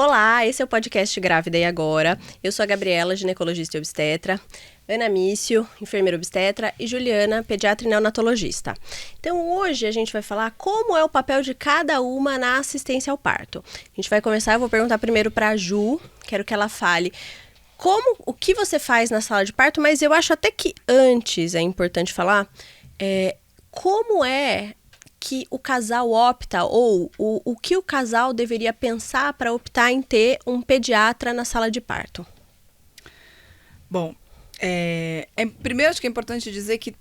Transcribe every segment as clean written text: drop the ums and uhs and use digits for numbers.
Olá, esse é o podcast Grávida e Agora. Eu sou a Gabriela, ginecologista e obstetra, Ana Mício, enfermeira obstetra e Juliana, pediatra e neonatologista. Então hoje a gente vai falar como é o papel de cada uma na assistência ao parto. A gente vai começar, eu vou perguntar primeiro para a Ju, quero que ela fale o que você faz na sala de parto, mas eu acho até que antes é importante falar como é que o casal opta, ou o que o casal deveria pensar para optar em ter um pediatra na sala de parto? Bom, primeiro acho que é importante dizer que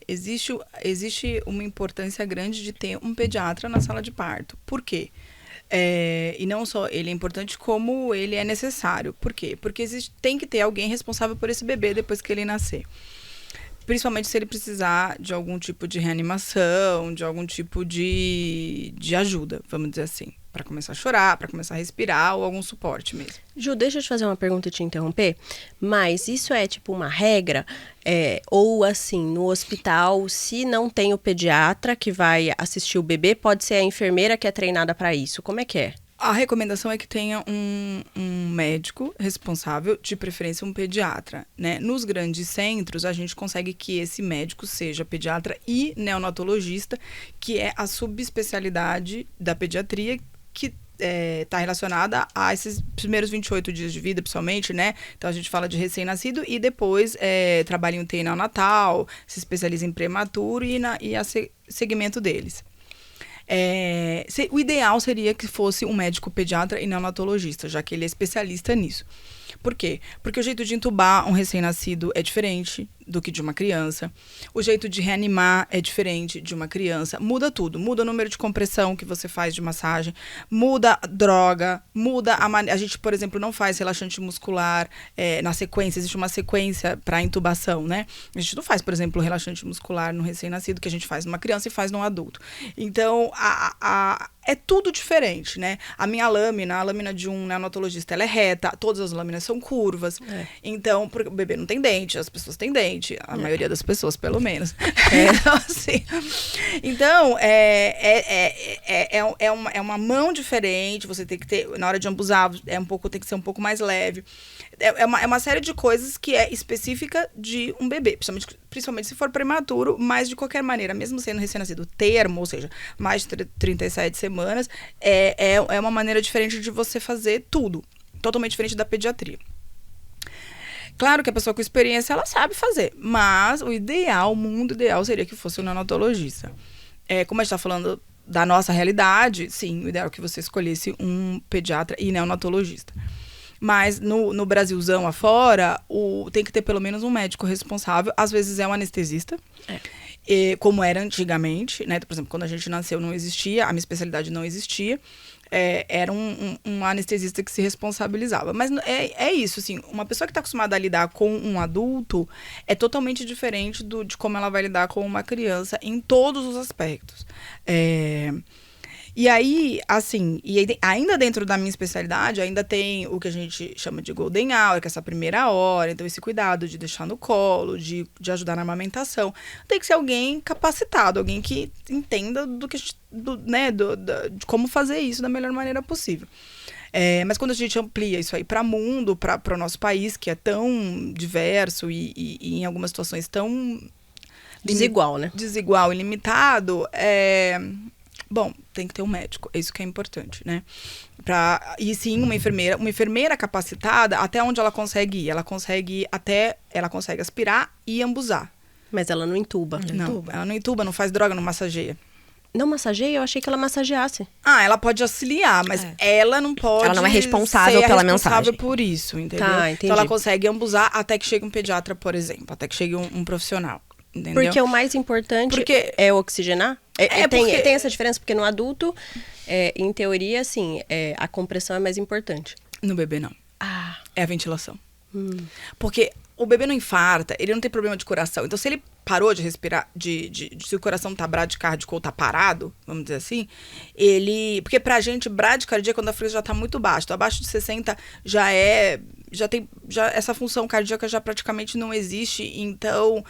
existe uma importância grande de ter um pediatra na sala de parto. Por quê? E não só ele é importante, como ele é necessário. Por quê? Porque tem que ter alguém responsável por esse bebê depois que ele nascer. Principalmente se ele precisar de algum tipo de reanimação, de algum tipo de ajuda, vamos dizer assim. Para começar a chorar, para começar a respirar ou algum suporte mesmo. Ju, deixa eu te fazer uma pergunta e te interromper. Mas isso é tipo uma regra? Ou assim, no hospital, se não tem o pediatra que vai assistir o bebê, pode ser a enfermeira que é treinada para isso? Como é que é? A recomendação é que tenha um médico responsável, de preferência um pediatra, né? Nos grandes centros, a gente consegue que esse médico seja pediatra e neonatologista, que é a subespecialidade da pediatria que está relacionada a esses primeiros 28 dias de vida, principalmente, né? Então, a gente fala de recém-nascido e depois trabalha em UTI neonatal, se especializa em prematuro e a segmento deles. O ideal seria que fosse um médico pediatra e neonatologista, já que ele é especialista nisso. Por quê? Porque o jeito de entubar um recém-nascido é diferente do que de uma criança. O jeito de reanimar é diferente de uma criança. Muda tudo. Muda o número de compressão que você faz de massagem. Muda a droga. Muda a gente, por exemplo, não faz relaxante muscular na sequência. Existe uma sequência para intubação, né? A gente não faz, por exemplo, relaxante muscular no recém-nascido que a gente faz numa criança e faz num adulto. Então, é tudo diferente, né? A lâmina de um neonatologista, ela é reta. Todas as lâminas são curvas. Então, o bebê não tem dente, as pessoas têm dente. A maioria das pessoas, pelo menos. Então, é uma mão diferente. Você tem que ter, na hora de ambusar, tem que ser um pouco mais leve. É uma série de coisas que é específica de um bebê, principalmente se for prematuro, mas de qualquer maneira, mesmo sendo recém-nascido termo, ou seja, mais de 37 semanas, é uma maneira diferente de você fazer tudo, totalmente diferente da pediatria. Claro que a pessoa com experiência, ela sabe fazer, mas o mundo ideal seria que fosse um neonatologista. Como a gente está falando da nossa realidade, sim, o ideal é que você escolhesse um pediatra e neonatologista. Mas no Brasilzão afora, tem que ter pelo menos um médico responsável. Às vezes é um anestesista, como era antigamente, né? Por exemplo, quando a gente nasceu não existia, a minha especialidade não existia. Era um anestesista que se responsabilizava. Mas é isso, assim, uma pessoa que está acostumada a lidar com um adulto é totalmente diferente de como ela vai lidar com uma criança em todos os aspectos. E aí, assim, ainda dentro da minha especialidade, ainda tem o que a gente chama de golden hour, que é essa primeira hora. Então, esse cuidado de deixar no colo, de ajudar na amamentação. Tem que ser alguém capacitado, alguém que entenda de como fazer isso da melhor maneira possível. Mas quando a gente amplia isso aí para o mundo, para o nosso país, que é tão diverso e em algumas situações tão... Desigual, né? Desigual e limitado, bom, tem que ter um médico, é isso que é importante, né? E sim, uma enfermeira capacitada, até onde ela consegue ir? Ela consegue aspirar e ambusar. Mas ela não entuba. Ela não entuba, não faz droga, não massageia. Não massageia? Eu achei que ela massageasse. Ela pode auxiliar, mas ela não pode... Ela não é responsável pela mensagem. Por isso, entendeu? Tá, entendi. Então ela consegue ambusar até que chegue um pediatra, por exemplo, até que chegue um profissional. Entendeu? Porque o mais importante é oxigenar? Tem essa diferença, porque no adulto, em teoria, assim, a compressão é mais importante. No bebê, não. É a ventilação. Porque o bebê não infarta, ele não tem problema de coração. Então, se ele parou de respirar, se o coração tá bradicárdico ou tá parado, vamos dizer assim, porque pra gente, bradicardia, quando a frequência já tá muito baixa, então abaixo de 60 já essa função cardíaca já praticamente não existe. Então,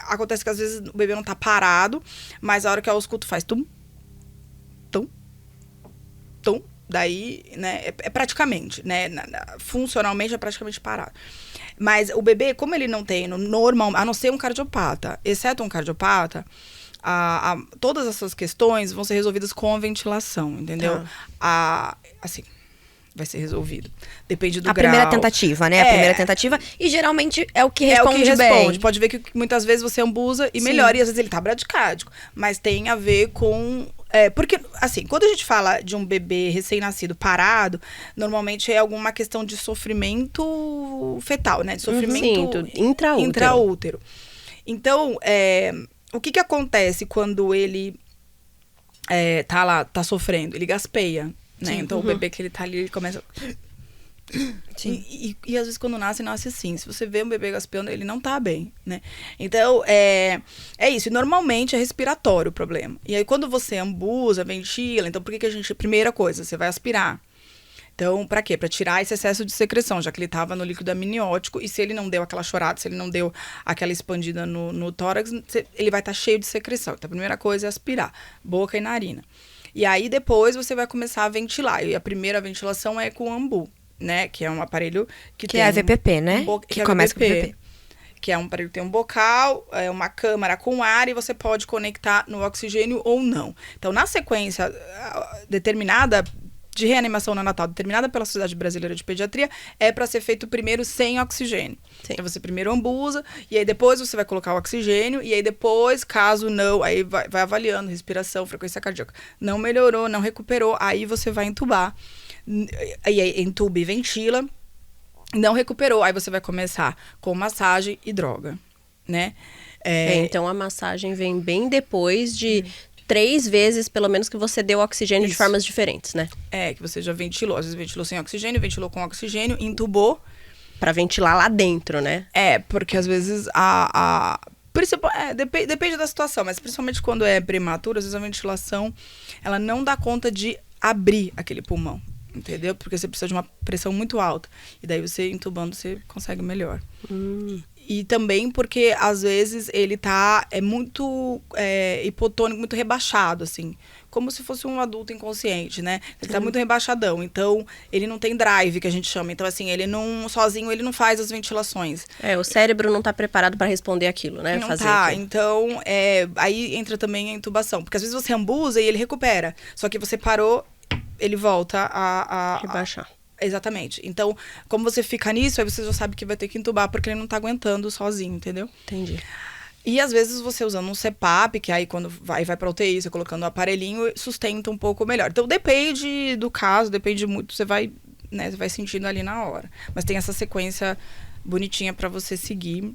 acontece que às vezes o bebê não tá parado, mas a hora que a ausculto faz tum, tum, tum, Daí, né, é praticamente, né, funcionalmente é praticamente parado. Mas o bebê, como ele não tem normal, a não ser um cardiopata, exceto um cardiopata, todas essas questões vão ser resolvidas com a ventilação, entendeu? Assim, vai ser resolvido. Depende do grau. A primeira tentativa, né? A primeira tentativa. E geralmente é o que responde bem. Pode ver que muitas vezes você ambusa e melhora. E às vezes ele tá bradicárdico. Mas tem a ver com... porque, assim, quando a gente fala de um bebê recém-nascido parado, normalmente é alguma questão de sofrimento fetal, né? De sofrimento intraútero. Então, o que acontece quando ele tá sofrendo? Ele gaspeia, né? Então, o bebê que ele tá ali, ele começa... Sim. E às vezes quando nasce assim. Se você vê um bebê gaspeando, ele não tá bem, né? Então, é isso. E normalmente é respiratório o problema. E aí, quando você ambusa, ventila, então por que a gente... Primeira coisa, você vai aspirar. Então, pra quê? Pra tirar esse excesso de secreção, já que ele tava no líquido amniótico. E se ele não deu aquela chorada, se ele não deu aquela expandida no tórax, ele vai estar cheio de secreção. Então, a primeira coisa é aspirar, boca e narina. E aí, depois, você vai começar a ventilar. E a primeira ventilação é com o ambu, né? Que é um aparelho que tem... é a VPP, né? Que começa com VPP. Que é um aparelho que tem um bocal, uma câmara com ar e você pode conectar no oxigênio ou não. Então, na sequência determinada de reanimação neonatal, determinada pela Sociedade Brasileira de Pediatria, é para ser feito primeiro sem oxigênio. Sim. Então, você primeiro ambusa, e aí depois você vai colocar o oxigênio, e aí depois, caso não, aí vai avaliando respiração, frequência cardíaca. Não melhorou, não recuperou, aí você vai entubar. Aí entuba e ventila, não recuperou, aí você vai começar com massagem e droga, né? Então a massagem vem bem depois de 3 vezes, pelo menos, que você deu oxigênio de formas diferentes, né? Que você já ventilou, às vezes ventilou sem oxigênio, ventilou com oxigênio, intubou. Pra ventilar lá dentro, né? Porque às vezes depende da situação, mas principalmente quando é prematuro, às vezes a ventilação, ela não dá conta de abrir aquele pulmão. Entendeu? Porque você precisa de uma pressão muito alta. E daí você intubando, você consegue melhor. E também porque, às vezes, ele tá muito hipotônico, muito rebaixado, assim. Como se fosse um adulto inconsciente, né? Ele tá muito rebaixadão. Então, ele não tem drive, que a gente chama. Então, assim, sozinho, ele não faz as ventilações. O cérebro não tá preparado para responder aquilo, né? Não tá. Então, aí entra também a intubação. Porque, às vezes, você ambusa e ele recupera. Só que você parou... ele volta a rebaixar. Exatamente. Então, como você fica nisso, aí você já sabe que vai ter que entubar, porque ele não tá aguentando sozinho, entendeu? Entendi. E às vezes você usando um CPAP, que aí quando vai pra UTI, você colocando o aparelhinho, sustenta um pouco melhor. Então, depende do caso, depende muito, você vai sentindo ali na hora. Mas tem essa sequência bonitinha pra você seguir,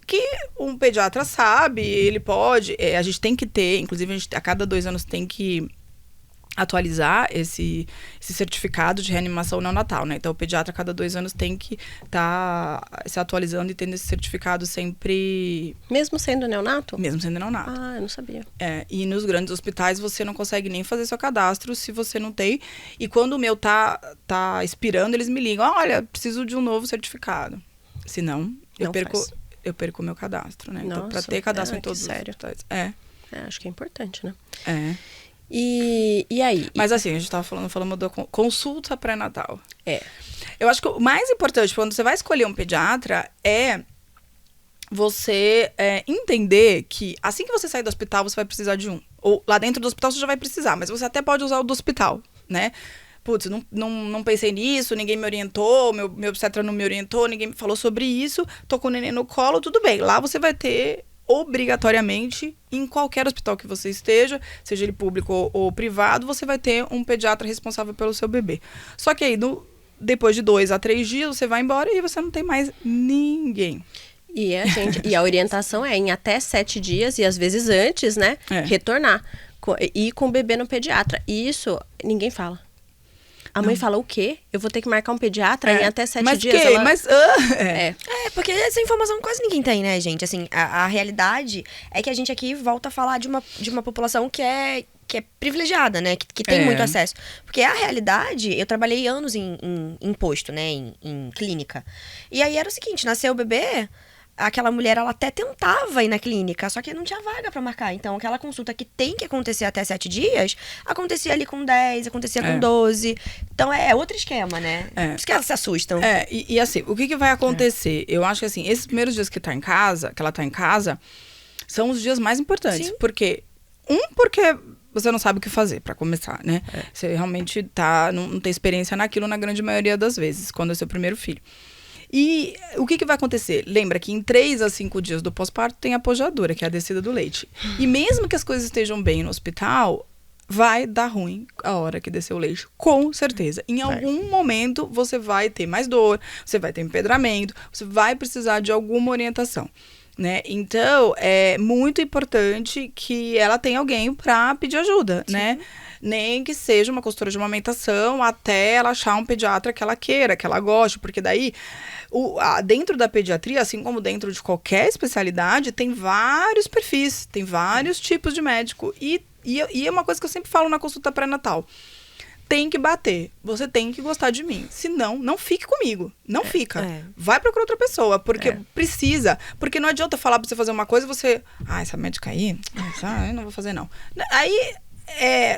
que um pediatra sabe, ele pode, a gente tem que ter, inclusive a cada 2 anos tem que atualizar esse certificado de reanimação neonatal, né? Então, o pediatra, a cada 2 anos, tem que estar se atualizando e tendo esse certificado sempre... Mesmo sendo neonato? Mesmo sendo neonato. Eu não sabia. E nos grandes hospitais, você não consegue nem fazer seu cadastro se você não tem. E quando o meu tá expirando, eles me ligam, olha, preciso de um novo certificado. Senão, eu perco o meu cadastro, né? Então, para ter cadastro em todos os hospitais. Acho que é importante, né? E aí? Mas assim, a gente tava falando da consulta pré-natal. Eu acho que o mais importante quando você vai escolher um pediatra é você entender que assim que você sair do hospital, você vai precisar de um. Ou lá dentro do hospital você já vai precisar, mas você até pode usar o do hospital, né? Putz, não pensei nisso, ninguém me orientou, meu obstetra não me orientou, ninguém me falou sobre isso, tô com o neném no colo, tudo bem. Lá você vai ter... obrigatoriamente, em qualquer hospital que você esteja, seja ele público ou privado, você vai ter um pediatra responsável pelo seu bebê. Só que aí, depois de 2 a 3 dias, você vai embora e você não tem mais ninguém. E a orientação é em até 7 dias, e às vezes antes, né, retornar. Ir com o bebê no pediatra. E isso, ninguém fala. A mãe fala, o quê? Eu vou ter que marcar um pediatra em até 7 dias? Porque essa informação quase ninguém tem, né, gente? Assim, a realidade é que a gente aqui volta a falar de uma população que é privilegiada, né? Que tem muito acesso. Porque a realidade, eu trabalhei anos em posto, né? Em clínica. E aí era o seguinte, nasceu o bebê... aquela mulher, ela até tentava ir na clínica, só que não tinha vaga pra marcar. Então, aquela consulta que tem que acontecer até 7 dias, acontecia ali com 10, acontecia com 12. Então, é outro esquema, né? Por isso que elas se assustam. E assim, o que vai acontecer? Eu acho que, assim, esses primeiros dias que ela tá em casa, são os dias mais importantes. Sim. Porque você não sabe o que fazer, pra começar, né? Você realmente não tem experiência naquilo na grande maioria das vezes, quando é seu primeiro filho. E o que vai acontecer? Lembra que em 3 a 5 dias do pós-parto tem a pojadura, que é a descida do leite. E mesmo que as coisas estejam bem no hospital, vai dar ruim a hora que descer o leite, com certeza. Em algum momento você vai ter mais dor, você vai ter empedramento, você vai precisar de alguma orientação. Né? Então, é muito importante que ela tenha alguém para pedir ajuda, né? Nem que seja uma consultora de amamentação, até ela achar um pediatra que ela queira, que ela goste, porque daí, dentro da pediatria, assim como dentro de qualquer especialidade, tem vários perfis, tem vários tipos de médico. E é uma coisa que eu sempre falo na consulta pré-natal. Tem que bater. Você tem que gostar de mim. Se não fique comigo. Não fica. Vai procurar outra pessoa. Porque precisa. Porque não adianta falar pra você fazer uma coisa e você... essa médica aí... eu não vou fazer, não. Aí...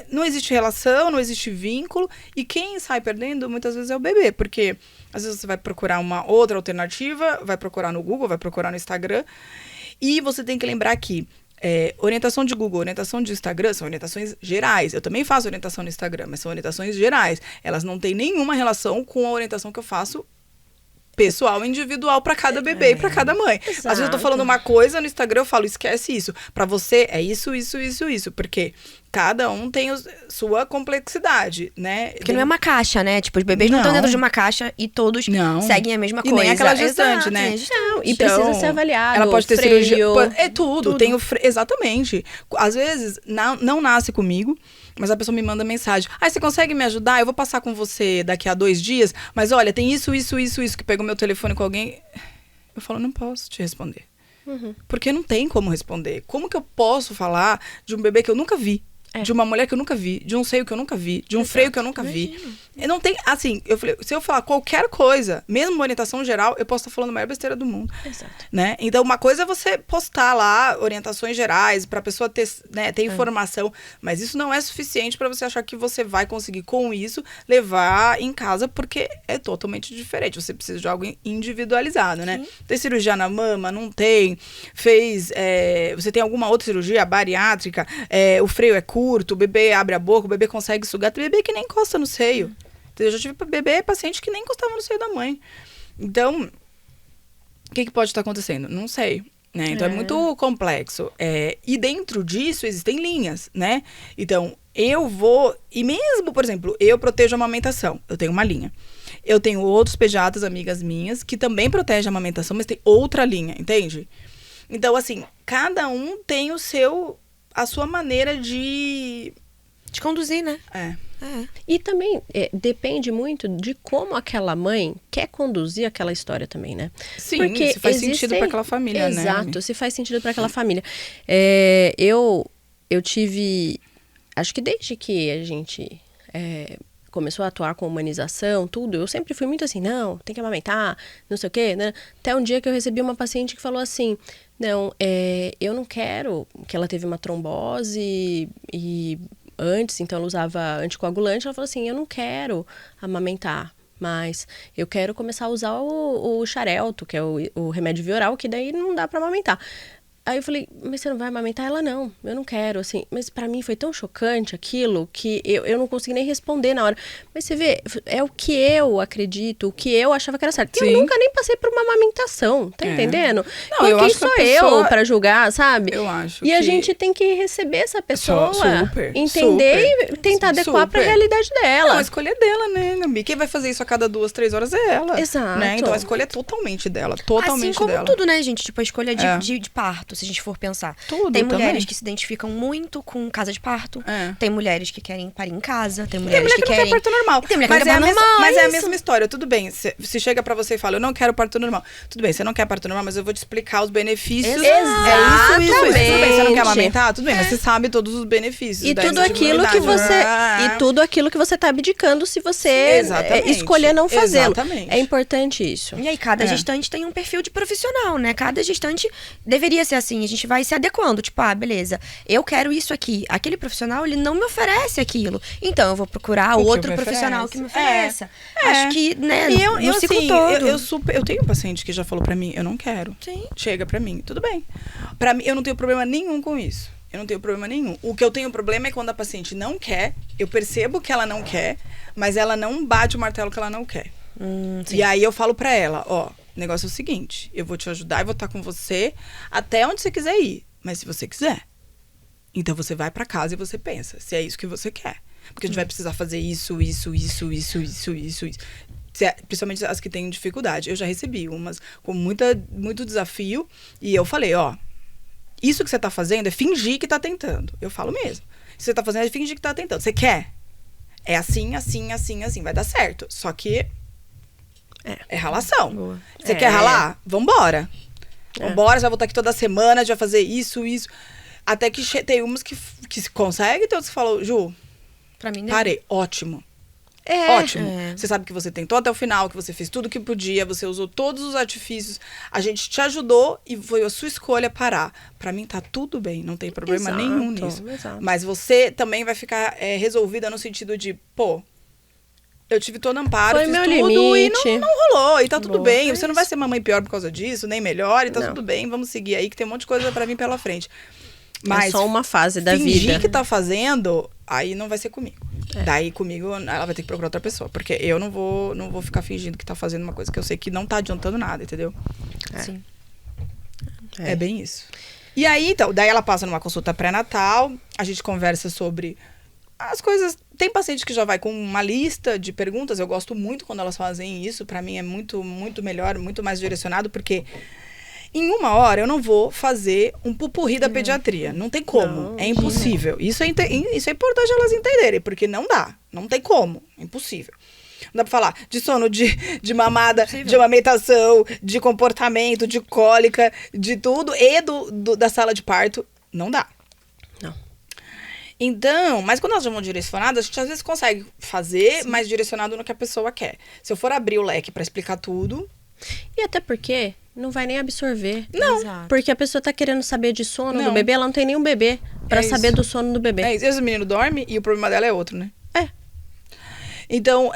não existe relação, não existe vínculo. E quem sai perdendo, muitas vezes, é o bebê. Porque, às vezes, você vai procurar uma outra alternativa. Vai procurar no Google, vai procurar no Instagram. E você tem que lembrar que orientação de Google, orientação de Instagram são orientações gerais. Eu também faço orientação no Instagram, mas são orientações gerais. Elas não têm nenhuma relação com a orientação que eu faço pessoal, individual para cada bebê e para cada mãe. Exato. Às vezes eu tô falando uma coisa no Instagram, eu falo, esquece isso. Para você é isso. Porque cada um tem sua complexidade, né? Porque não é uma caixa, né? Tipo, os bebês não estão dentro de uma caixa e todos seguem a mesma coisa. E nem aquela gestante, né? Não, e precisa ser avaliado. Ela pode ter cirurgia. É tudo. Tem exatamente. Às vezes, não nasce comigo, mas a pessoa me manda mensagem. Você consegue me ajudar? Eu vou passar com você daqui a 2 dias. Mas olha, tem isso, que pegou meu telefone com alguém. Eu falo, não posso te responder. Porque não tem como responder. Como que eu posso falar de um bebê que eu nunca vi? De uma mulher que eu nunca vi, de um seio que eu nunca vi, de um freio que eu nunca vi. Não tem, assim, eu falei, se eu falar qualquer coisa, mesmo uma orientação geral, eu posso estar falando a maior besteira do mundo. Exato. Né? Então, uma coisa é você postar lá orientações gerais pra pessoa ter informação, mas isso não é suficiente pra você achar que você vai conseguir, com isso, levar em casa, porque é totalmente diferente. Você precisa de algo individualizado, né? Tem cirurgia na mama? Não tem. Você tem alguma outra cirurgia bariátrica? O freio é curto, o bebê abre a boca, o bebê consegue sugar. Tem bebê que nem encosta no seio. Eu já tive bebê paciente que nem encostava no seio da mãe. Então, o que pode estar acontecendo? Não sei. Né? Então, é muito complexo. E dentro disso, existem linhas, né? Então, eu vou... E mesmo, por exemplo, eu protejo a amamentação. Eu tenho uma linha. Eu tenho outros pediatras, amigas minhas, que também protegem a amamentação, mas tem outra linha, entende? Então, assim, cada um tem a sua maneira de conduzir, né? E também depende muito de como aquela mãe quer conduzir aquela história também, né? Sim, porque se faz sentido para aquela família, né? Exato, se faz sentido para aquela família. Eu tive, acho que desde que a gente começou a atuar com humanização, tudo, eu sempre fui muito assim, não, tem que amamentar, não sei o quê, né? Até um dia que eu recebi uma paciente que falou assim, não, eu não quero, que ela teve uma trombose e antes, então ela usava anticoagulante, ela falou assim, eu não quero amamentar, mas eu quero começar a usar o Xarelto, que é o remédio vioral, que daí não dá pra amamentar. Aí eu falei, mas você não vai amamentar? Ela, não, eu não quero, assim. Mas pra mim foi tão chocante aquilo que eu não consegui nem responder na hora. Mas você vê, é o que eu acredito, o que eu achava que era certo. Sim. Eu nunca nem passei por uma amamentação, tá entendendo? Não, quem sou eu pra julgar, sabe? Eu acho E a gente tem que receber essa pessoa, entender e tentar adequar pra realidade dela. Não, a escolha é dela, né, Gabi? Quem vai fazer isso a cada 2, 3 horas é ela. Exato. Né? Então a escolha é totalmente dela, totalmente assim como dela. tudo, né, gente? Tipo, a escolha de parto. se a gente for pensar. Tudo Tem mulheres também. que se identificam muito com casa de parto. É. Tem mulheres que querem parir em casa. Tem Tem mulheres mulher que não querem... quer parto normal. Tem mulher que mas não quer parto normal, mas é a isso. mesma história. Tudo bem, se chega pra você e fala, eu não quero parto normal. Tudo bem, você não quer parto normal, mas eu vou te explicar os benefícios. Exatamente. É isso. Tudo bem, você não quer amamentar? Tudo bem, mas você sabe todos os benefícios. E da tudo aquilo que você e tudo aquilo que você tá abdicando se você Exatamente. escolher não fazê-lo. Exatamente. É importante isso. E aí, cada gestante tem um perfil de profissional, né? Cada gestante deveria ser assim. A gente vai se adequando. Tipo, beleza, eu quero isso aqui. Aquele profissional, ele não me oferece aquilo. Então, eu vou procurar outro profissional que me ofereça. Acho que, né, E no eu ciclo assim, todo. eu tenho um paciente que já falou pra mim, eu não quero. Sim. Chega pra mim, tudo bem. Pra mim, eu não tenho problema nenhum com isso. Eu não tenho problema nenhum. O que eu tenho problema é quando a paciente não quer, eu percebo que ela não quer, mas ela não bate o martelo que ela não quer. Sim. E aí eu falo pra ela, ó, o negócio é o seguinte, eu vou te ajudar e vou estar com você até onde você quiser ir. Mas se você quiser, então você vai pra casa e você pensa, se é isso que você quer. Porque a gente vai precisar fazer isso. Principalmente as que têm dificuldade. Eu já recebi umas com muito desafio. E eu falei, ó, isso que você tá fazendo é fingir que tá tentando. Eu falo mesmo. Isso que você tá fazendo é fingir que tá tentando. Você quer? É assim. Vai dar certo. Só que é ralação. Boa. Você quer ralar? Vambora. Vambora, você vai voltar aqui toda semana, já vai fazer isso. Até que tem umas que consegue, tem outras que falam, Ju, Pra mim, parei, ótimo. Ótimo. Você sabe que você tentou até o final, que você fez tudo que podia, você usou todos os artifícios, a gente te ajudou e foi a sua escolha parar. Pra mim tá tudo bem, não tem problema nenhum nisso. Exato. Mas você também vai ficar resolvida no sentido de, pô, eu tive todo amparo, Foi fiz meu tudo limite. e não rolou. E tá tudo Boa. bem. É Você não vai ser mamãe pior por causa disso, nem melhor, e tá tudo bem. Vamos seguir aí, que tem um monte de coisa pra vir pela frente. Mas é só uma fase da fingir vida. que tá fazendo, aí não vai ser comigo. Daí comigo ela vai ter que procurar outra pessoa. Porque eu não vou ficar fingindo que tá fazendo uma coisa que eu sei que não tá adiantando nada, entendeu? Sim. É bem isso. E aí, então, daí ela passa numa consulta pré-natal, a gente conversa sobre as coisas. Tem paciente que já vai com uma lista de perguntas. Eu gosto muito quando elas fazem isso. Pra mim é muito, muito melhor, muito mais direcionado, porque em 1 hora eu não vou fazer um pupurri da pediatria. Não tem como. Não, é impossível. Isso é importante elas entenderem, porque não dá. Não tem como. É impossível. Não dá pra falar de sono, de mamada, de amamentação, de comportamento, de cólica, de tudo. E da sala de parto. Não dá. Não. Então, mas quando elas já vão direcionadas, a gente às vezes consegue fazer, mas direcionado no que a pessoa quer. Se eu for abrir o leque pra explicar tudo... E até porque não vai nem absorver. Não. Exato. Porque a pessoa tá querendo saber de sono Não. do bebê, ela não tem nenhum bebê pra isso. saber do sono do bebê. É isso. Às vezes o menino dorme e o problema dela é outro, né? É. Então,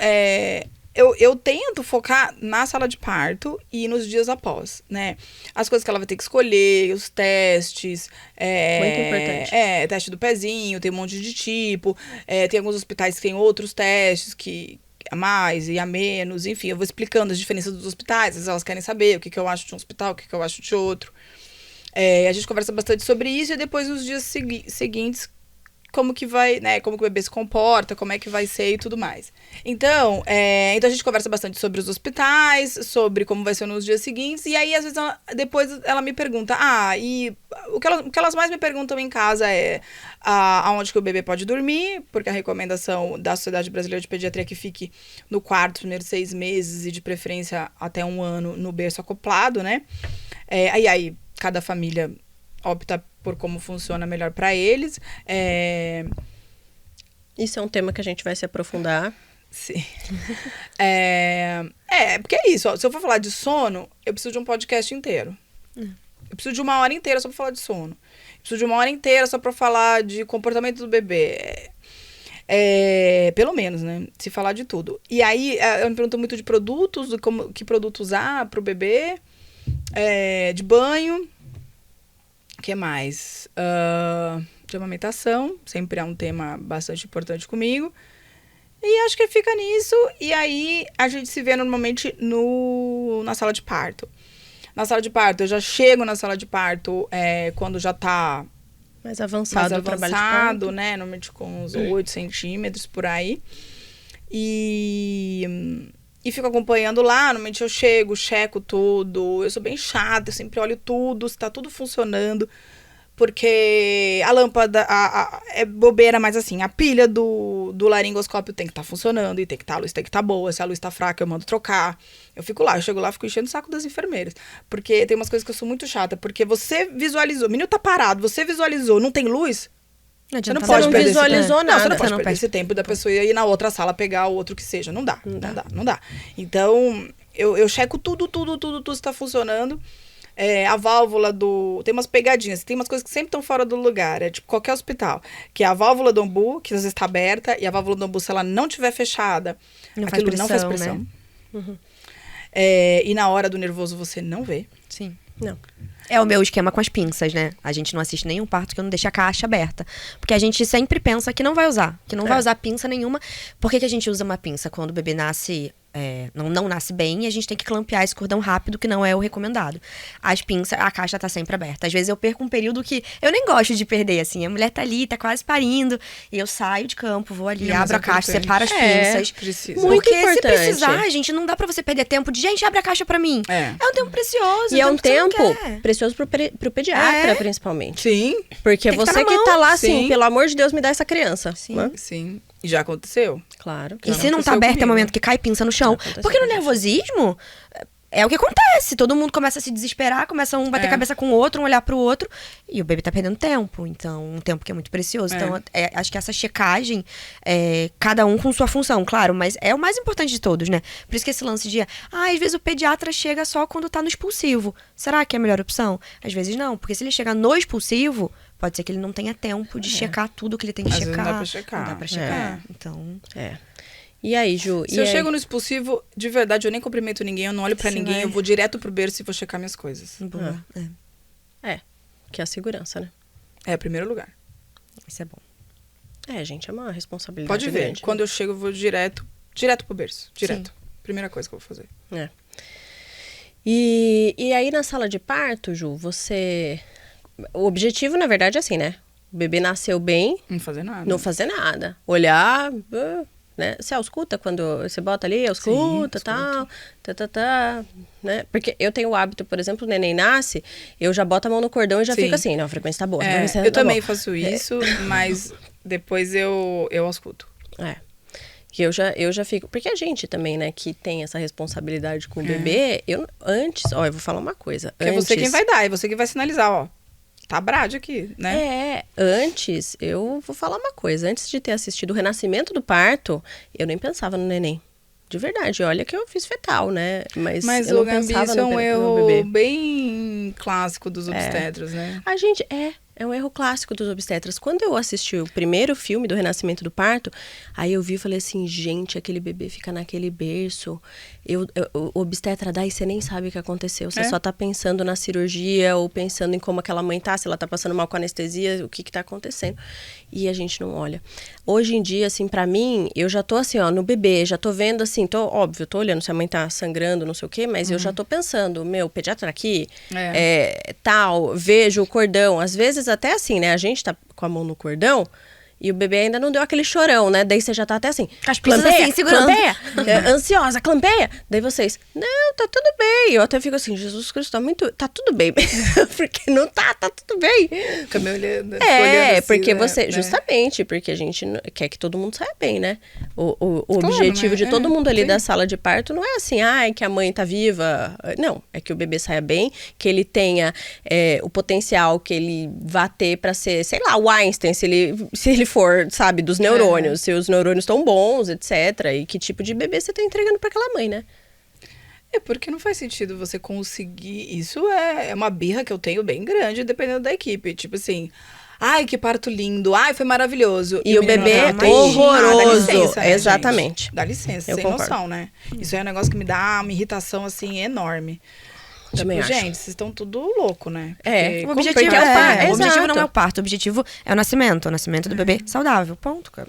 eu tento focar na sala de parto e nos dias após, né? As coisas que ela vai ter que escolher, os testes. Muito importante. Teste do pezinho, tem um monte de tipo. Tem alguns hospitais que tem outros testes que a mais e a menos. Enfim, eu vou explicando as diferenças dos hospitais. Às vezes elas querem saber o que eu acho de um hospital, o que eu acho de outro. A gente conversa bastante sobre isso e depois nos dias seguintes como que vai, né, como que o bebê se comporta, como é que vai ser e tudo mais. Então a gente conversa bastante sobre os hospitais, sobre como vai ser nos dias seguintes, e aí às vezes depois ela me pergunta, e o que elas mais me perguntam em casa é aonde que o bebê pode dormir, porque a recomendação da Sociedade Brasileira de Pediatria é que fique no quarto os primeiros 6 meses e de preferência até 1 ano no berço acoplado, né? Aí cada família opta por como funciona melhor para eles. Isso é um tema que a gente vai se aprofundar. Sim. Porque é isso. Ó, se eu for falar de sono, eu preciso de um podcast inteiro. Eu preciso de 1 hora inteira só pra falar de sono. Eu preciso de 1 hora inteira só pra falar de comportamento do bebê. Pelo menos, né? Se falar de tudo. E aí, eu me pergunto muito de produtos, que produto usar pro bebê, de banho. O que mais? De amamentação, sempre é um tema bastante importante comigo. E acho que fica nisso. E aí, a gente se vê normalmente na sala de parto. Na sala de parto, eu já chego na sala de parto quando já tá Mais avançado o trabalho de parto. né? Normalmente com uns 8 centímetros por aí. E E fico acompanhando lá, normalmente eu chego, checo tudo. Eu sou bem chata, eu sempre olho tudo, se tá tudo funcionando. Porque a lâmpada é bobeira, mas assim, a pilha do laringoscópio tem que estar funcionando e tem que estar, a luz tem que estar boa. Se a luz tá fraca, eu mando trocar. Eu chego lá, fico enchendo o saco das enfermeiras. Porque tem umas coisas que eu sou muito chata. Porque você visualizou, o menino tá parado, você visualizou, não tem luz? Você não pode perder visualizou esse tempo. nada. Não, você não pode perder esse tempo da pessoa ir na outra sala pegar o outro que seja. Não dá. Então, eu checo tudo se tá funcionando. A válvula tem umas pegadinhas, tem umas coisas que sempre estão fora do lugar, tipo qualquer hospital, que é a válvula do umbu, que às vezes está aberta, e a válvula do umbu, se ela não estiver fechada, aquilo não faz pressão. Né? Uhum. E na hora do nervoso você não vê. Sim. Não. É o meu esquema com as pinças, né? A gente não assiste nenhum parto que eu não deixe a caixa aberta. Porque a gente sempre pensa que não vai usar. Que não vai usar pinça nenhuma. Por que a gente usa uma pinça? Quando o bebê nasce... não nasce bem, e a gente tem que clampear esse cordão rápido, que não é o recomendado. As pinças, a caixa tá sempre aberta. Às vezes eu perco um período que eu nem gosto de perder, assim. A mulher tá ali, tá quase parindo, e eu saio de campo, vou ali, abro a caixa, separo as pinças. Precisa. Muito Porque importante. se precisar, gente, não dá pra você perder tempo de, gente, abre a caixa pra mim. É um tempo precioso. E é um que você não tempo quer. precioso pro pediatra, principalmente. Sim. Porque Tem que você tá na que tá mão. lá assim, Sim. pelo amor de Deus, me dá essa criança. Sim. Né? Sim. E já aconteceu. Claro. E se não tá aconteceu aberto, é comigo. o momento que cai pinça no chão. aconteceu Porque no comigo. nervosismo, é o que acontece. Todo mundo começa a se desesperar, começa um bater cabeça com o outro, um olhar pro outro. E o bebê tá perdendo tempo. Então, um tempo que é muito precioso. Então, acho que essa checagem, cada um com sua função, claro. Mas é o mais importante de todos, né? Por isso que esse lance de... às vezes o pediatra chega só quando tá no expulsivo. Será que é a melhor opção? Às vezes não. Porque se ele chegar no expulsivo... Pode ser que ele não tenha tempo de checar tudo que ele tem que Às vezes checar. não dá pra checar. Não dá pra checar. Então... E aí, Ju? Se eu chego no expulsivo, de verdade, eu nem cumprimento ninguém, eu não olho pra ninguém, eu vou direto pro berço e vou checar minhas coisas. Boa. Que é a segurança, né? É, primeiro lugar. Isso é bom. Gente, é uma responsabilidade Pode ver, grande. quando eu chego, eu vou direto pro berço. Direto. Primeira coisa que eu vou fazer. E aí, na sala de parto, Ju, o objetivo, na verdade, é assim, né? O bebê nasceu bem, Não fazer nada. não fazer nada. Olhar, né? Você ausculta quando você bota ali, ausculta, tal, né? Porque eu tenho o hábito, por exemplo, o neném nasce, eu já boto a mão no cordão e já fico assim, não, a frequência tá boa. a frequência Eu tá também boa. faço isso, mas depois eu ausculto. Que eu já fico... Porque a gente também, né, que tem essa responsabilidade com o bebê, eu vou falar uma coisa. Porque é você quem vai dar, é você que vai sinalizar, ó. Tá brade aqui, né? Antes, eu vou falar uma coisa. Antes de ter assistido o renascimento do parto, eu nem pensava no neném. De verdade, olha que eu fiz fetal, né? Mas eu o não Gabi, pensava isso é um no erro bebê. bem clássico dos obstetras, né? A gente... É um erro clássico dos obstetras. Quando eu assisti o primeiro filme do Renascimento do Parto, aí eu vi e falei assim, gente, aquele bebê fica naquele berço. O obstetra dá e você nem sabe o que aconteceu. Você só tá pensando na cirurgia ou pensando em como aquela mãe tá, se ela tá passando mal com anestesia, o que tá acontecendo. E a gente não olha. Hoje em dia, assim, pra mim, eu já tô assim, ó, no bebê, já tô vendo assim, óbvio, tô olhando se a mãe tá sangrando, não sei o quê, mas eu já tô pensando, meu, pediatra aqui, tal, vejo o cordão. Às vezes até assim, né? A gente tá com a mão no cordão e o bebê ainda não deu aquele chorão, né? Daí você já tá até assim, As pinças assim, segurando. clampeia, ansiosa, clampeia. Daí vocês, não, tá tudo bem. Eu até fico assim, Jesus Cristo, tá tudo bem. Porque não tá tudo bem. Fica me olhando, porque assim, você, né? justamente, porque a gente quer que todo mundo saia bem, né? O Claro, objetivo né? de todo mundo ali sim. da sala de parto não é assim, que a mãe tá viva. Não, é que o bebê saia bem, que ele tenha o potencial que ele vá ter pra ser, sei lá, o Einstein, se ele for, sabe, dos neurônios, se os neurônios estão bons, etc. E que tipo de bebê você tá entregando pra aquela mãe, né? Porque não faz sentido você conseguir... Isso é uma birra que eu tenho bem grande, dependendo da equipe. Tipo assim... Ai, que parto lindo. Ai, foi maravilhoso. E o menino bebê não tá horroroso. dá licença, né, Exatamente. gente? Dá licença, Eu sem concordo. noção, né? Isso é um negócio que me dá uma irritação, assim, enorme. Também acho. Gente, vocês estão tudo louco, né? O Porque objetivo, como que eu faço? o objetivo não Exato. é o parto, o objetivo é o nascimento do bebê saudável, ponto. Cara.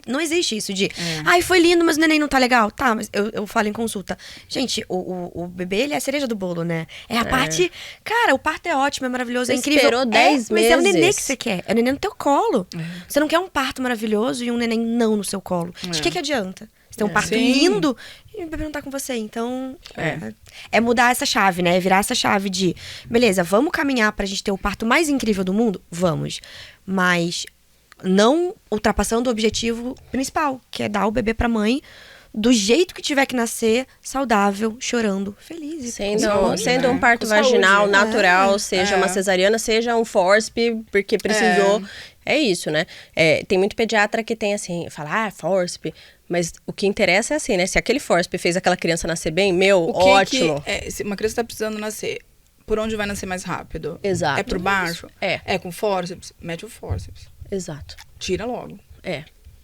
Não existe isso de, ai, foi lindo, mas o neném não tá legal. Tá, mas eu falo em consulta. Gente, o bebê, ele é a cereja do bolo, né? É a parte, cara, o parto é ótimo, é maravilhoso, Você é incrível. esperou 10 mas é o neném meses. que você quer, é o neném no teu colo. Você não quer um parto maravilhoso e um neném não no seu colo. De que adianta? Você tem um parto Sim. lindo e o bebê não tá com você. Então, é mudar essa chave, né? Virar essa chave de, beleza, vamos caminhar pra gente ter o parto mais incrível do mundo? Vamos. Mas não ultrapassando o objetivo principal, que é dar o bebê pra mãe do jeito que tiver que nascer, saudável, chorando, feliz. Sendo um parto Com vaginal, saúde. natural, seja uma cesariana, seja um fórceps, porque precisou. É isso, né? Tem muito pediatra que tem assim, fala, fórceps. Mas o que interessa é assim, né? Se aquele fórceps fez aquela criança nascer bem, ótimo. Se uma criança tá precisando nascer, por onde vai nascer mais rápido? Exato. É por baixo? É com fórceps? Mete o fórceps. Exato. Tira logo.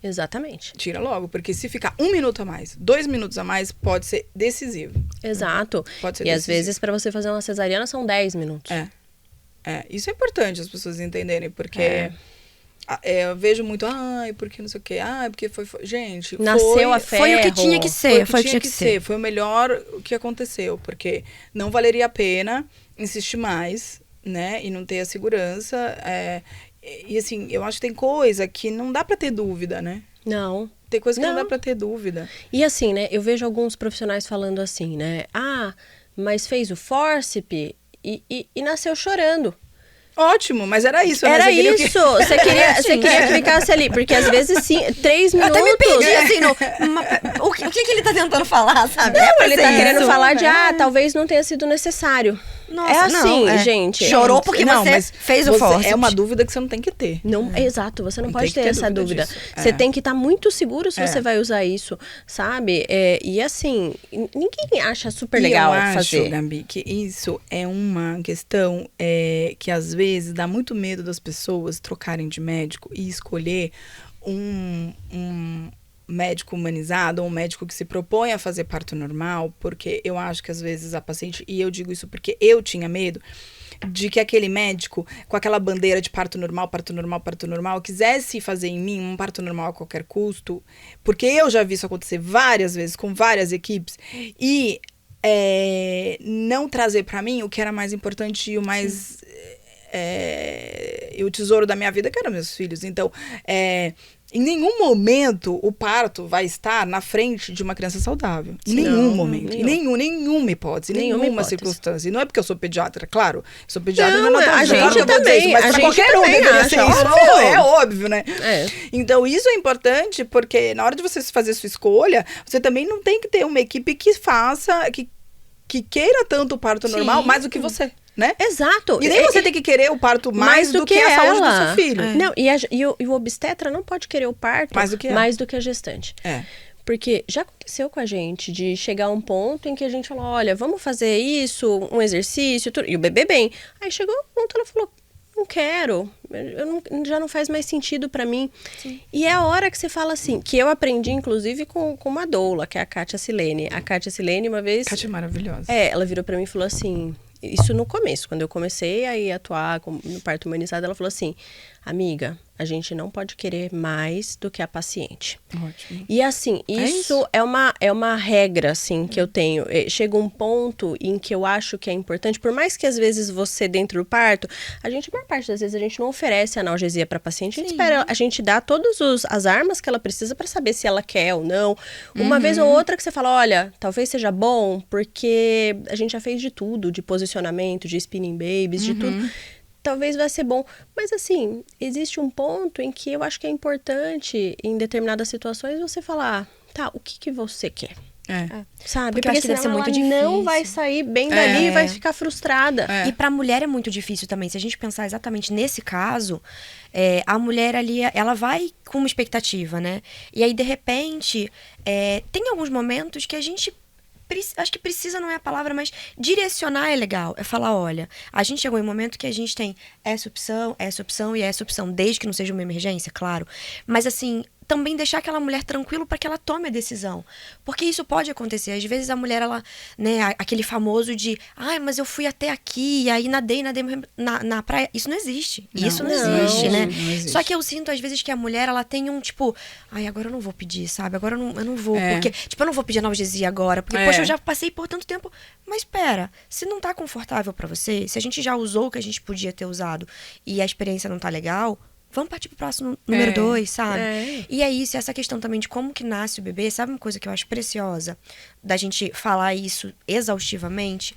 Exatamente. Tira logo, porque se ficar 1 minuto a mais, 2 minutos a mais, pode ser decisivo. Exato. Pode ser e às decisivo. vezes, pra você fazer uma cesariana, são 10 minutos. Isso é importante as pessoas entenderem, porque eu vejo muito, porque não sei o quê, porque foi... Gente, Nasceu a ferro. Foi o que tinha que ser. Foi o que tinha que ser. Foi o melhor que aconteceu, porque não valeria a pena insistir mais, né? E não ter a segurança. E assim, eu acho que tem coisa que não dá pra ter dúvida, né? Não. Tem coisa que não dá pra ter dúvida. E assim, né? Eu vejo alguns profissionais falando assim, né? Mas fez o fórceps e nasceu chorando. Ótimo, mas era isso, né? Era isso. Você queria que ficasse ali. Porque às vezes, sim, 3 minutos... Eu até me perdi, assim, o que ele tá tentando falar, sabe? Não, ele tá querendo isso. falar de, talvez não tenha sido necessário. Nossa, é assim, não, gente. Chorou porque você fez o fórceps. É uma dúvida que você não tem que ter. Não, exato, você não pode tem ter que ter essa dúvida dúvida. disso. Você tem que estar muito seguro se você vai usar isso, sabe? E assim, ninguém acha super legal eu acho, fazer. Gabi, que isso é uma questão que às vezes dá muito medo das pessoas trocarem de médico e escolher um médico humanizado, ou um médico que se propõe a fazer parto normal, porque eu acho que às vezes a paciente, e eu digo isso porque eu tinha medo, de que aquele médico, com aquela bandeira de parto normal, quisesse fazer em mim um parto normal a qualquer custo, porque eu já vi isso acontecer várias vezes com várias equipes, e não trazer pra mim o que era mais importante e o mais... e o tesouro da minha vida, que eram meus filhos. Então, em nenhum momento o parto vai estar na frente de uma criança saudável. Em nenhum momento. Nenhuma hipótese. Nenhuma circunstância. E não é porque eu sou pediatra, claro. Eu sou pediatra não, a gente também. Mas pra qualquer um deveria ser isso. É óbvio, né? Então, isso é importante porque na hora de você fazer sua escolha, você também não tem que ter uma equipe que faça, que queira tanto o parto normal mais do que você. Né? Exato. E nem você tem que querer o parto mais do que a saúde do seu filho. Não, e o obstetra não pode querer o parto mais do que a gestante. Porque já aconteceu com a gente de chegar a um ponto em que a gente falou, olha, vamos fazer isso, um exercício, tudo. E o bebê bem. Aí chegou um ponto, ela falou, não quero, já não faz mais sentido pra mim. Sim. E é a hora que você fala assim, que eu aprendi inclusive com uma doula, que é a Kátia Silene. A Kátia Silene uma vez... Kátia é maravilhosa. Ela virou pra mim e falou assim... Isso no começo, quando eu comecei a ir atuar no parto humanizado, ela falou assim, amiga, a gente não pode querer mais do que a paciente. Ótimo. E assim, isso é uma regra, assim, que eu tenho. Chega um ponto em que eu acho que é importante, por mais que às vezes você, dentro do parto, a maior parte das vezes, a gente não oferece analgesia para paciente, a gente espera, a gente dá todas as armas que ela precisa para saber se ela quer ou não. Uma vez ou outra que você fala, olha, talvez seja bom, porque a gente já fez de tudo, de posicionamento, de spinning babies, de tudo. Talvez vai ser bom. Mas assim, existe um ponto em que eu acho que é importante, em determinadas situações, você falar, tá, o que você quer? Sabe? Porque eu acho que deve ser muito difícil. Não vai sair bem dali e vai ficar frustrada. E pra mulher é muito difícil também. Se a gente pensar exatamente nesse caso, a mulher ali, ela vai com uma expectativa, né? E aí, de repente, tem alguns momentos que a gente... Acho que precisa não é a palavra, mas direcionar é legal. É falar, olha, a gente chegou em um momento que a gente tem essa opção e essa opção, desde que não seja uma emergência, claro. Mas assim, também deixar aquela mulher tranquila para que ela tome a decisão. Porque isso pode acontecer. Às vezes a mulher, ela, né, aquele famoso de, mas eu fui até aqui, e aí nadei na praia. Isso não existe. Isso não existe, né? Não existe. Só que eu sinto, às vezes, que a mulher, ela tem um tipo, agora eu não vou pedir, sabe? Agora eu não vou, porque, tipo, eu não vou pedir analgesia agora, porque, poxa, eu já passei por tanto tempo. Mas espera, se não tá confortável para você, se a gente já usou o que a gente podia ter usado e a experiência não tá legal, vamos partir pro próximo número 2, sabe? E é isso, essa questão também de como que nasce o bebê, sabe uma coisa que eu acho preciosa da gente falar isso exaustivamente?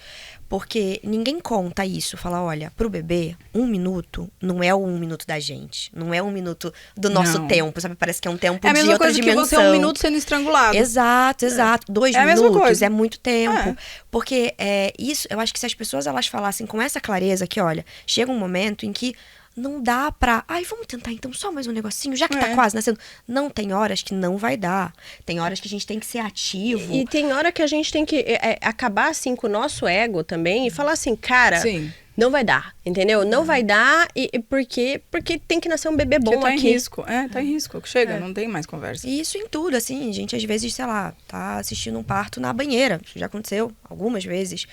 Porque ninguém conta isso, fala, olha, pro bebê, 1 minuto não é o 1 minuto da gente, não é 1 minuto do nosso tempo, sabe? Parece que é um tempo de outra dimensão. É a mesma coisa que você 1 minuto sendo estrangulado. Exato. 2 minutos é muito tempo. Porque isso, eu acho que se as pessoas elas falassem com essa clareza que, olha, chega um momento em que não dá pra... vamos tentar então só mais um negocinho, já que tá quase nascendo. Não, tem horas que não vai dar. Tem horas que a gente tem que ser ativo. E tem hora que a gente tem que acabar, assim, com o nosso ego também e falar assim, cara... Sim. Não vai dar, entendeu? Não vai dar porque tem que nascer um bebê bom tá aqui. Em risco. Tá em risco. Chega, não tem mais conversa. E isso em tudo, assim. A gente, às vezes, sei lá, tá assistindo um parto na banheira. Isso já aconteceu algumas vezes.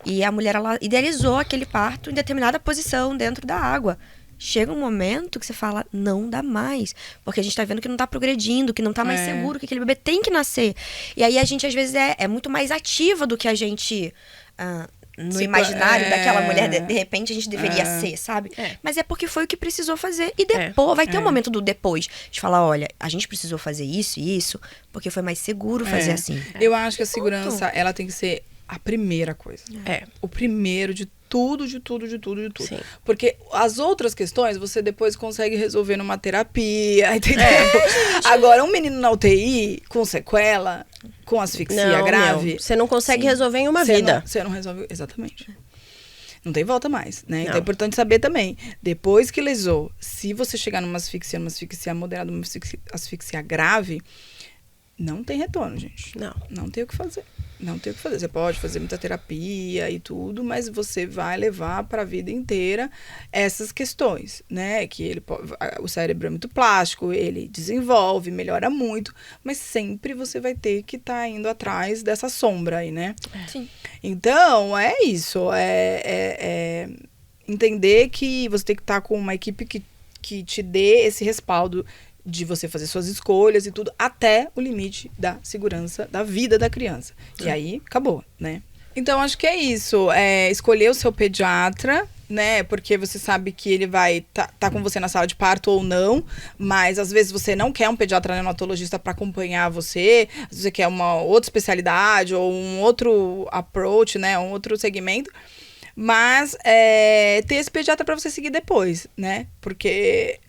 E a mulher, ela idealizou aquele parto em determinada posição dentro da água. Chega um momento que você fala, não dá mais. Porque a gente tá vendo que não tá progredindo, que não tá mais seguro, que aquele bebê tem que nascer. E aí a gente, às vezes, é muito mais ativa do que a gente... no imaginário daquela mulher, de repente, a gente deveria ser, sabe? Mas é porque foi o que precisou fazer. E depois, vai ter um momento do depois. De falar, olha, a gente precisou fazer isso e isso, porque foi mais seguro fazer assim. Eu acho que a segurança, ela tem que ser a primeira coisa. O primeiro de tudo. Sim. Porque as outras questões, você depois consegue resolver numa terapia, entendeu? Agora, um menino na UTI, com sequela, com asfixia grave... Você não consegue resolver em uma vida. Você não resolve, exatamente. Não tem volta mais, né? Então é importante saber também, depois que lesou, se você chegar numa asfixia moderada, numa asfixia grave, não tem retorno, gente. Não tem o que fazer. Não tem o que fazer. Você pode fazer muita terapia e tudo, mas você vai levar para a vida inteira essas questões, né? Que o cérebro é muito plástico, ele desenvolve, melhora muito, mas sempre você vai ter que estar indo atrás dessa sombra aí, né? Sim. Então, é isso. Entender que você tem que estar com uma equipe que te dê esse respaldo de você fazer suas escolhas e tudo, até o limite da segurança da vida da criança. E aí, acabou, né? Então, acho que é isso. Escolher o seu pediatra, né? Porque você sabe que ele vai tá com você na sala de parto ou não, mas às vezes você não quer um pediatra neonatologista para acompanhar você, às vezes você quer uma outra especialidade ou um outro approach, né? Um outro segmento. Mas ter esse pediatra para você seguir depois, né? Porque,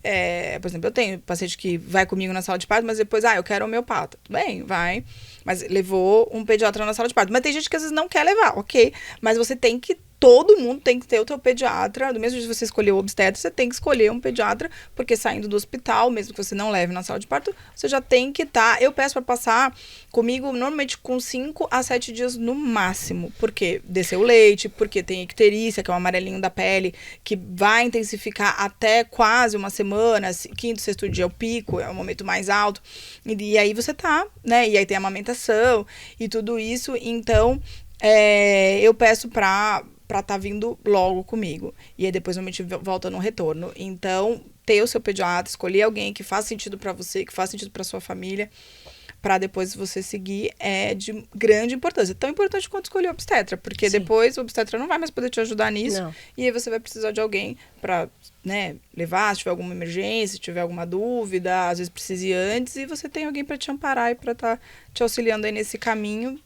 por exemplo, eu tenho paciente que vai comigo na sala de parto, mas depois, eu quero homeopata. Tudo bem, vai. Mas levou um pediatra na sala de parto. Mas tem gente que às vezes não quer levar, ok. Mas você tem que... Todo mundo tem que ter o teu pediatra. Do mesmo jeito que você escolheu o obstetra, você tem que escolher um pediatra, porque saindo do hospital, mesmo que você não leve na sala de parto, você já tem que estar... Eu peço para passar comigo, normalmente, com 5 a 7 dias no máximo. Porque desceu o leite, porque tem icterícia, que é o amarelinho da pele, que vai intensificar até quase uma semana. 5º, 6º dia é o pico, é o momento mais alto. E aí você tá, né? E aí tem a amamentação e tudo isso. Então, eu peço para estar vindo logo comigo. E aí depois normalmente volta no retorno. Então, ter o seu pediatra, escolher alguém que faz sentido para você, que faz sentido para sua família, para depois você seguir, é de grande importância. Tão importante quanto escolher o obstetra, porque depois o obstetra não vai mais poder te ajudar nisso. Não. E aí você vai precisar de alguém para, né, levar, se tiver alguma emergência, se tiver alguma dúvida, às vezes precisa ir antes, e você tem alguém para te amparar e para estar te auxiliando aí nesse caminho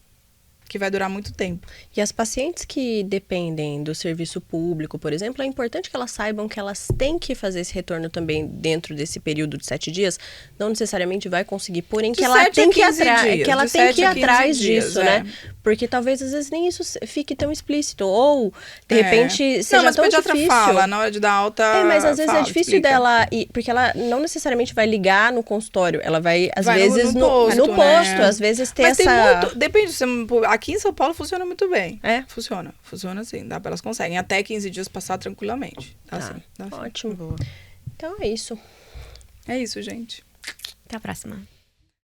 que vai durar muito tempo. E as pacientes que dependem do serviço público, por exemplo, é importante que elas saibam que elas têm que fazer esse retorno também dentro desse período de 7 dias. Não necessariamente vai conseguir, porém que ela tem que ir atrás disso, né? Porque talvez às vezes nem isso fique tão explícito. Ou, de repente, seja tão difícil. Não, mas a pediatra fala, na hora de dar alta, mas às vezes é difícil dela ir, porque ela não necessariamente vai ligar no consultório. Ela vai, às vezes, no posto. Às vezes ter mas essa... Depende, aqui em São Paulo funciona muito bem. Funciona assim, elas conseguem até 15 dias passar tranquilamente. Ótimo. Então é isso. É isso, gente. Até a próxima.